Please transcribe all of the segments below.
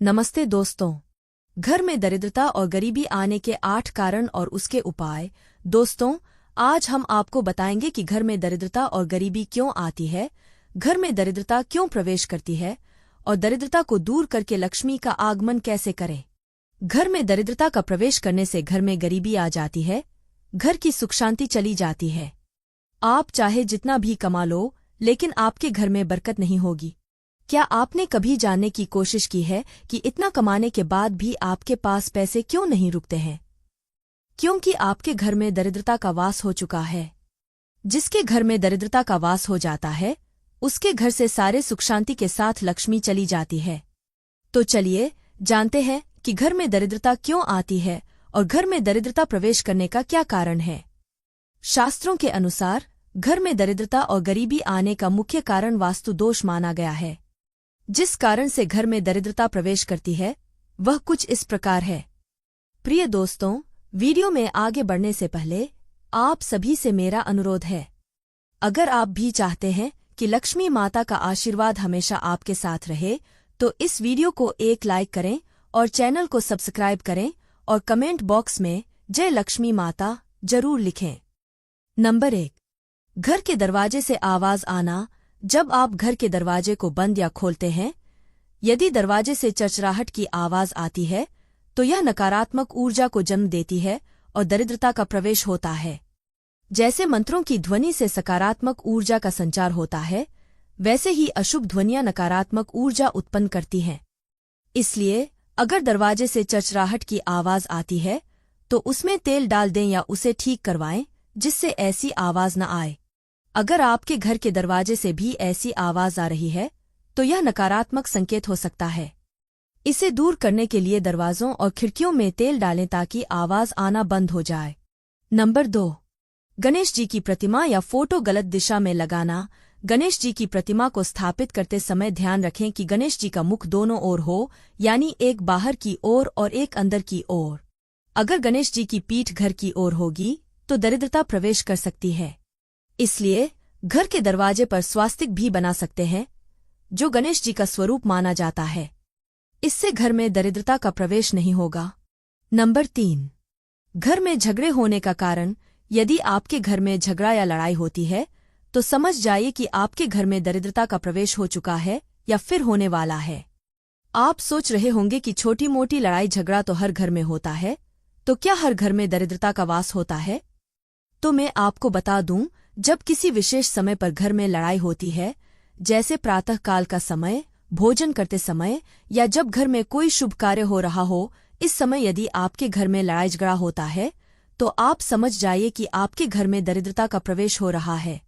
नमस्ते दोस्तों। घर में दरिद्रता और गरीबी आने के 8 कारण और उसके उपाय। दोस्तों, आज हम आपको बताएंगे कि घर में दरिद्रता और गरीबी क्यों आती है, घर में दरिद्रता क्यों प्रवेश करती है और दरिद्रता को दूर करके लक्ष्मी का आगमन कैसे करें। घर में दरिद्रता का प्रवेश करने से घर में गरीबी आ जाती है, घर की सुख शांति चली जाती है। आप चाहे जितना भी कमा लो, लेकिन आपके घर में बरकत नहीं होगी। क्या आपने कभी जानने की कोशिश की है कि इतना कमाने के बाद भी आपके पास पैसे क्यों नहीं रुकते हैं? क्योंकि आपके घर में दरिद्रता का वास हो चुका है। जिसके घर में दरिद्रता का वास हो जाता है, उसके घर से सारे सुख शांति के साथ लक्ष्मी चली जाती है। तो चलिए जानते हैं कि घर में दरिद्रता क्यों आती है और घर में दरिद्रता प्रवेश करने का क्या कारण है। शास्त्रों के अनुसार घर में दरिद्रता और गरीबी आने का मुख्य कारण वास्तु दोष माना गया है। जिस कारण से घर में दरिद्रता प्रवेश करती है वह कुछ इस प्रकार है। प्रिय दोस्तों, वीडियो में आगे बढ़ने से पहले आप सभी से मेरा अनुरोध है, अगर आप भी चाहते हैं कि लक्ष्मी माता का आशीर्वाद हमेशा आपके साथ रहे, तो इस वीडियो को एक लाइक करें और चैनल को सब्सक्राइब करें और कमेंट बॉक्स में जय लक्ष्मी माता जरूर लिखें। नंबर 1, घर के दरवाजे से आवाज आना। जब आप घर के दरवाजे को बंद या खोलते हैं, यदि दरवाजे से चरचराहट की आवाज आती है तो यह नकारात्मक ऊर्जा को जन्म देती है और दरिद्रता का प्रवेश होता है। जैसे मंत्रों की ध्वनि से सकारात्मक ऊर्जा का संचार होता है, वैसे ही अशुभ ध्वनियां नकारात्मक ऊर्जा उत्पन्न करती हैं। इसलिए अगर दरवाजे से चरचराहट की आवाज आती है तो उसमें तेल डाल दें या उसे ठीक करवाएं जिससे ऐसी आवाज न आए। अगर आपके घर के दरवाजे से भी ऐसी आवाज आ रही है तो यह नकारात्मक संकेत हो सकता है। इसे दूर करने के लिए दरवाजों और खिड़कियों में तेल डालें ताकि आवाज आना बंद हो जाए। नंबर 2, गणेश जी की प्रतिमा या फोटो गलत दिशा में लगाना। गणेश जी की प्रतिमा को स्थापित करते समय ध्यान रखें कि गणेश जी का मुख दोनों ओर हो, यानी एक बाहर की ओर और एक अंदर की ओर। अगर गणेश जी की पीठ घर की ओर होगी तो दरिद्रता प्रवेश कर सकती है। इसलिए घर के दरवाजे पर स्वास्तिक भी बना सकते हैं, जो गणेश जी का स्वरूप माना जाता है। इससे घर में दरिद्रता का प्रवेश नहीं होगा। नंबर 3, घर में झगड़े होने का कारण। यदि आपके घर में झगड़ा या लड़ाई होती है तो समझ जाइए कि आपके घर में दरिद्रता का प्रवेश हो चुका है या फिर होने वाला है। आप सोच रहे होंगे कि छोटी मोटी लड़ाई झगड़ा तो हर घर में होता है, तो क्या हर घर में दरिद्रता का वास होता है? तो मैं आपको बता दूं, जब किसी विशेष समय पर घर में लड़ाई होती है, जैसे प्रातः काल का समय, भोजन करते समय या जब घर में कोई शुभ कार्य हो रहा हो, इस समय यदि आपके घर में लड़ाई झगड़ा होता है तो आप समझ जाइए कि आपके घर में दरिद्रता का प्रवेश हो रहा है।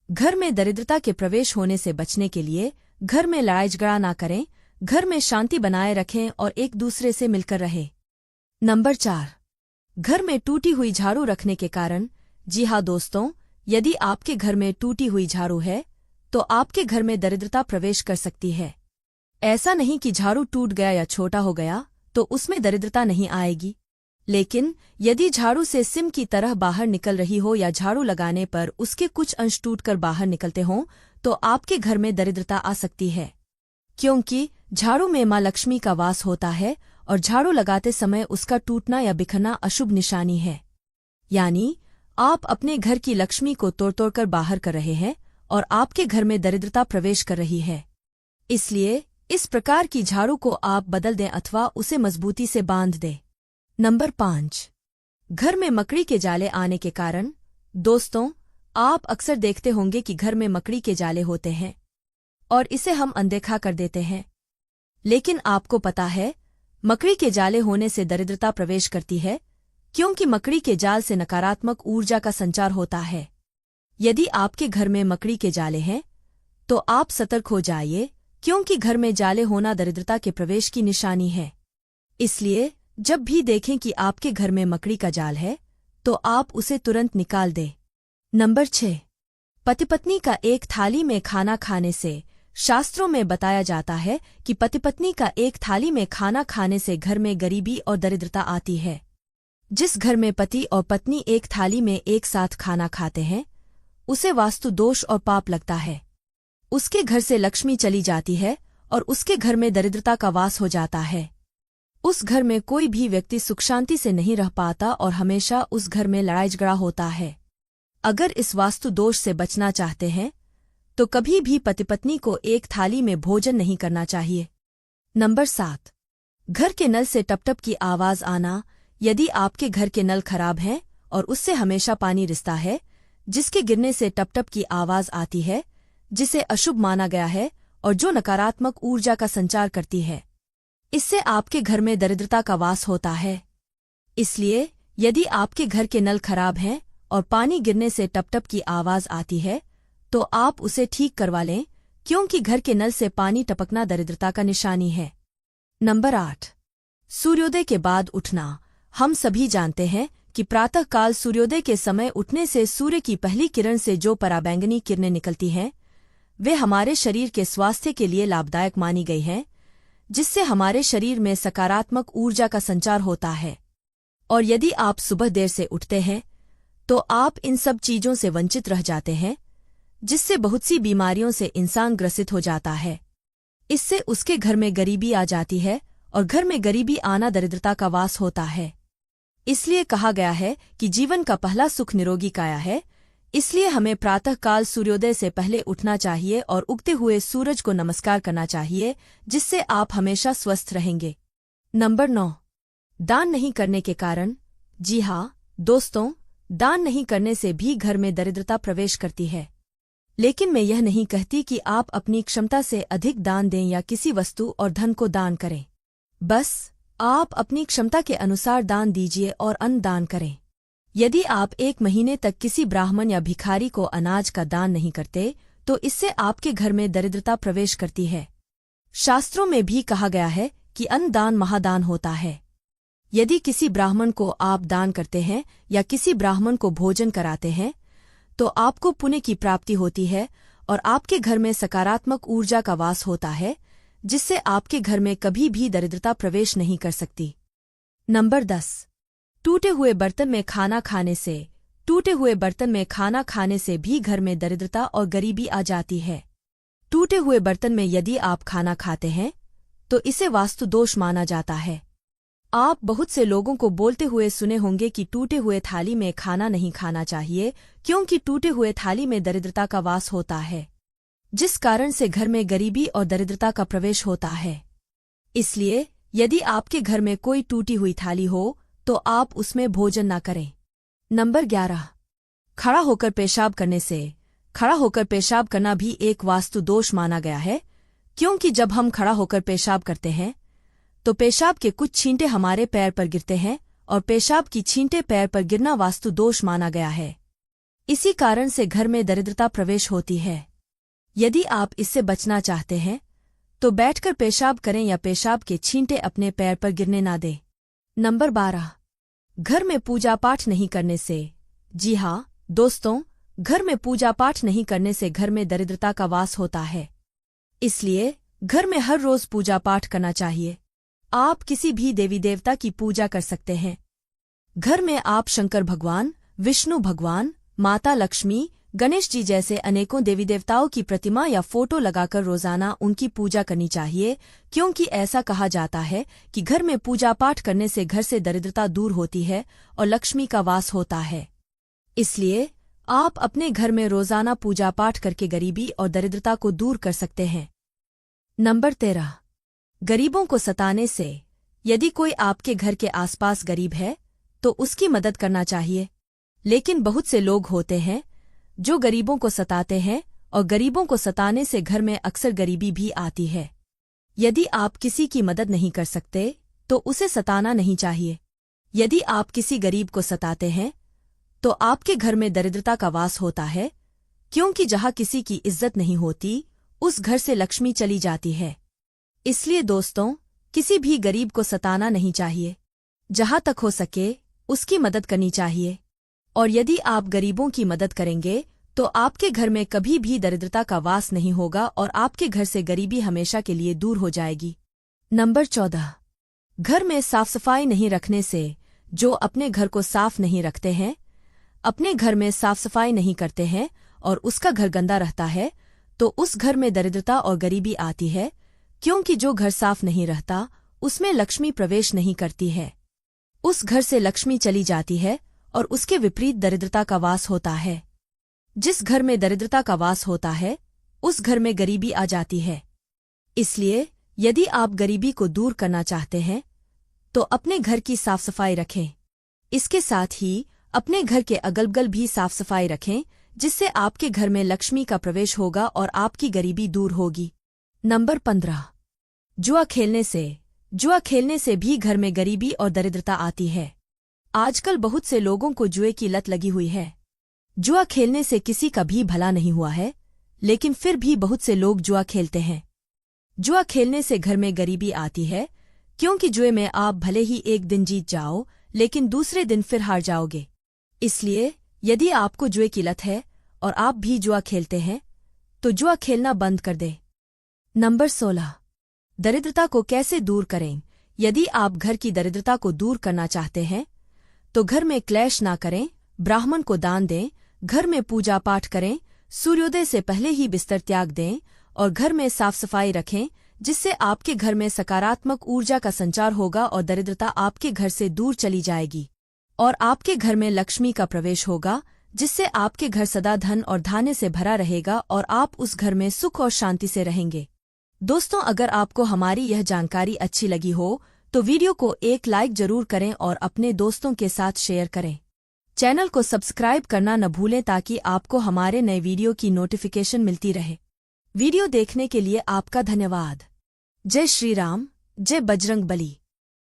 घर में दरिद्रता के प्रवेश होने से बचने के लिए घर में लड़ाई झगड़ा ना करें, घर में शांति बनाए रखें और एक दूसरे से मिलकर रहें। नंबर 4, घर में टूटी हुई झाड़ू रखने के कारण। जी हाँ दोस्तों, यदि आपके घर में टूटी हुई झाड़ू है तो आपके घर में दरिद्रता प्रवेश कर सकती है। ऐसा नहीं कि झाड़ू टूट गया या छोटा हो गया तो उसमें दरिद्रता नहीं आएगी, लेकिन यदि झाड़ू से सिम की तरह बाहर निकल रही हो या झाड़ू लगाने पर उसके कुछ अंश टूटकर बाहर निकलते हों तो आपके घर में दरिद्रता आ सकती है। क्योंकि झाड़ू में माँ लक्ष्मी का वास होता है और झाड़ू लगाते समय उसका टूटना या बिखरना अशुभ निशानी है, यानी आप अपने घर की लक्ष्मी को तोड़ तोड़ कर बाहर कर रहे हैं और आपके घर में दरिद्रता प्रवेश कर रही है। इसलिए इस प्रकार की झाड़ू को आप बदल दें अथवा उसे मजबूती से बांध दें। नंबर 5, घर में मकड़ी के जाले आने के कारण। दोस्तों, आप अक्सर देखते होंगे कि घर में मकड़ी के जाले होते हैं और इसे हम अनदेखा कर देते हैं, लेकिन आपको पता है मकड़ी के जाले होने से दरिद्रता प्रवेश करती है, क्योंकि मकड़ी के जाल से नकारात्मक ऊर्जा का संचार होता है। यदि आपके घर में मकड़ी के जाले हैं तो आप सतर्क हो जाइए, क्योंकि घर में जाले होना दरिद्रता के प्रवेश की निशानी है। इसलिए जब भी देखें कि आपके घर में मकड़ी का जाल है तो आप उसे तुरंत निकाल दें। नंबर 6, पति पत्नी का एक थाली में खाना खाने से। शास्त्रों में बताया जाता है कि पति पत्नी का एक थाली में खाना खाने से घर में गरीबी और दरिद्रता आती है। जिस घर में पति और पत्नी एक थाली में एक साथ खाना खाते हैं उसे वास्तु दोष और पाप लगता है। उसके घर से लक्ष्मी चली जाती है और उसके घर में दरिद्रता का वास हो जाता है। उस घर में कोई भी व्यक्ति सुख शांति से नहीं रह पाता और हमेशा उस घर में लड़ाई झगड़ा होता है। अगर इस वास्तु दोष से बचना चाहते हैं तो कभी भी पति पत्नी को एक थाली में भोजन नहीं करना चाहिए। नंबर 7, घर के नल से टपटप की आवाज आना। यदि आपके घर के नल खराब हैं और उससे हमेशा पानी रिसता है, जिसके गिरने से टपटप की आवाज आती है, जिसे अशुभ माना गया है और जो नकारात्मक ऊर्जा का संचार करती है, इससे आपके घर में दरिद्रता का वास होता है। इसलिए यदि आपके घर के नल खराब हैं और पानी गिरने से टपटप की आवाज आती है तो आप उसे ठीक करवा लें, क्योंकि घर के नल से पानी टपकना दरिद्रता का निशानी है। नंबर 8, सूर्योदय के बाद उठना। हम सभी जानते हैं कि प्रातःकाल सूर्योदय के समय उठने से सूर्य की पहली किरण से जो पराबैंगनी किरणें निकलती हैं, वे हमारे शरीर के स्वास्थ्य के लिए लाभदायक मानी गई हैं, जिससे हमारे शरीर में सकारात्मक ऊर्जा का संचार होता है। और यदि आप सुबह देर से उठते हैं तो आप इन सब चीजों से वंचित रह जाते हैं, जिससे बहुत सी बीमारियों से इंसान ग्रसित हो जाता है। इससे उसके घर में गरीबी आ जाती है और घर में गरीबी आना दरिद्रता का वास होता है। इसलिए कहा गया है कि जीवन का पहला सुख निरोगी काया है। इसलिए हमें प्रातःकाल सूर्योदय से पहले उठना चाहिए और उगते हुए सूरज को नमस्कार करना चाहिए, जिससे आप हमेशा स्वस्थ रहेंगे। नंबर 9, दान नहीं करने के कारण। जी हाँ दोस्तों, दान नहीं करने से भी घर में दरिद्रता प्रवेश करती है। लेकिन मैं यह नहीं कहती कि आप अपनी क्षमता से अधिक दान दें या किसी वस्तु और धन को दान करें। बस आप अपनी क्षमता के अनुसार दान दीजिए और अन्न दान करें। यदि आप 1 महीने तक किसी ब्राह्मण या भिखारी को अनाज का दान नहीं करते तो इससे आपके घर में दरिद्रता प्रवेश करती है। शास्त्रों में भी कहा गया है कि अन्न दान महादान होता है। यदि किसी ब्राह्मण को आप दान करते हैं या किसी ब्राह्मण को भोजन कराते हैं तो आपको पुण्य की प्राप्ति होती है और आपके घर में सकारात्मक ऊर्जा का वास होता है, जिससे आपके घर में कभी भी दरिद्रता प्रवेश नहीं कर सकती। नंबर 10, टूटे हुए बर्तन में खाना खाने से। टूटे हुए बर्तन में खाना खाने से भी घर में दरिद्रता और गरीबी आ जाती है। टूटे हुए बर्तन में यदि आप खाना खाते हैं तो इसे वास्तु दोष माना जाता है। आप बहुत से लोगों को बोलते हुए सुने होंगे कि टूटे हुए थाली में खाना नहीं खाना चाहिए, क्योंकि टूटे हुए थाली में दरिद्रता का वास होता है, जिस कारण से घर में गरीबी और दरिद्रता का प्रवेश होता है। इसलिए यदि आपके घर में कोई टूटी हुई थाली हो तो आप उसमें भोजन न करें। नंबर 11, खड़ा होकर पेशाब करने से। खड़ा होकर पेशाब करना भी एक वास्तु दोष माना गया है, क्योंकि जब हम खड़ा होकर पेशाब करते हैं तो पेशाब के कुछ छींटे हमारे पैर पर गिरते हैं और पेशाब की छींटे पैर पर गिरना वास्तु दोष माना गया है। इसी कारण से घर में दरिद्रता प्रवेश होती है। यदि आप इससे बचना चाहते हैं तो बैठकर पेशाब करें या पेशाब के छींटे अपने पैर पर गिरने ना दें। नंबर 12, घर में पूजा पाठ नहीं करने से। जी हाँ दोस्तों, घर में पूजा पाठ नहीं करने से घर में दरिद्रता का वास होता है। इसलिए घर में हर रोज पूजा पाठ करना चाहिए। आप किसी भी देवी देवता की पूजा कर सकते हैं। घर में आप शंकर भगवान, विष्णु भगवान, माता लक्ष्मी, गणेश जी जैसे अनेकों देवी देवताओं की प्रतिमा या फोटो लगाकर रोजाना उनकी पूजा करनी चाहिए, क्योंकि ऐसा कहा जाता है कि घर में पूजा पाठ करने से घर से दरिद्रता दूर होती है और लक्ष्मी का वास होता है। इसलिए आप अपने घर में रोजाना पूजा पाठ करके गरीबी और दरिद्रता को दूर कर सकते हैं। नंबर 13, गरीबों को सताने से। यदि कोई आपके घर के आसपास गरीब है तो उसकी मदद करना चाहिए, लेकिन बहुत से लोग होते हैं जो गरीबों को सताते हैं और गरीबों को सताने से घर में अक्सर गरीबी भी आती है। यदि आप किसी की मदद नहीं कर सकते तो उसे सताना नहीं चाहिए। यदि आप किसी गरीब को सताते हैं तो आपके घर में दरिद्रता का वास होता है, क्योंकि जहाँ किसी की इज्जत नहीं होती उस घर से लक्ष्मी चली जाती है। इसलिए दोस्तों, किसी भी गरीब को सताना नहीं चाहिए। जहाँ तक हो सके उसकी मदद करनी चाहिए। और यदि आप गरीबों की मदद करेंगे तो आपके घर में कभी भी दरिद्रता का वास नहीं होगा और आपके घर से गरीबी हमेशा के लिए दूर हो जाएगी। नंबर 14, घर में साफ सफाई नहीं रखने से। जो अपने घर को साफ नहीं रखते हैं, अपने घर में साफ सफाई नहीं करते हैं और उसका घर गंदा रहता है तो उस घर में दरिद्रता और गरीबी आती है, क्योंकि जो घर साफ नहीं रहता उसमें लक्ष्मी प्रवेश नहीं करती है। उस घर से लक्ष्मी चली जाती है और उसके विपरीत दरिद्रता का वास होता है। जिस घर में दरिद्रता का वास होता है उस घर में गरीबी आ जाती है। इसलिए यदि आप गरीबी को दूर करना चाहते हैं तो अपने घर की साफ सफाई रखें। इसके साथ ही अपने घर के अगल बगल भी साफ सफाई रखें, जिससे आपके घर में लक्ष्मी का प्रवेश होगा और आपकी गरीबी दूर होगी। नंबर 15। जुआ खेलने से भी घर में गरीबी और दरिद्रता आती है। आजकल बहुत से लोगों को जुए की लत लगी हुई है। जुआ खेलने से किसी का भी भला नहीं हुआ है, लेकिन फिर भी बहुत से लोग जुआ खेलते हैं। जुआ खेलने से घर में गरीबी आती है, क्योंकि जुए में आप भले ही एक दिन जीत जाओ लेकिन दूसरे दिन फिर हार जाओगे। इसलिए यदि आपको जुए की लत है और आप भी जुआ खेलते हैं तो जुआ खेलना बंद कर दें। नंबर 16। दरिद्रता को कैसे दूर करें? यदि आप घर की दरिद्रता को दूर करना चाहते हैं तो घर में क्लेश ना करें, ब्राह्मण को दान दें, घर में पूजा पाठ करें, सूर्योदय से पहले ही बिस्तर त्याग दें और घर में साफ सफाई रखें, जिससे आपके घर में सकारात्मक ऊर्जा का संचार होगा और दरिद्रता आपके घर से दूर चली जाएगी और आपके घर में लक्ष्मी का प्रवेश होगा, जिससे आपके घर सदा धन और धान्य से भरा रहेगा और आप उस घर में सुख और शांति से रहेंगे। दोस्तों, अगर आपको हमारी यह जानकारी अच्छी लगी हो तो वीडियो को एक लाइक जरूर करें और अपने दोस्तों के साथ शेयर करें। चैनल को सब्सक्राइब करना न भूलें ताकि आपको हमारे नए वीडियो की नोटिफिकेशन मिलती रहे। वीडियो देखने के लिए आपका धन्यवाद। जय श्री राम, जय बजरंग बली।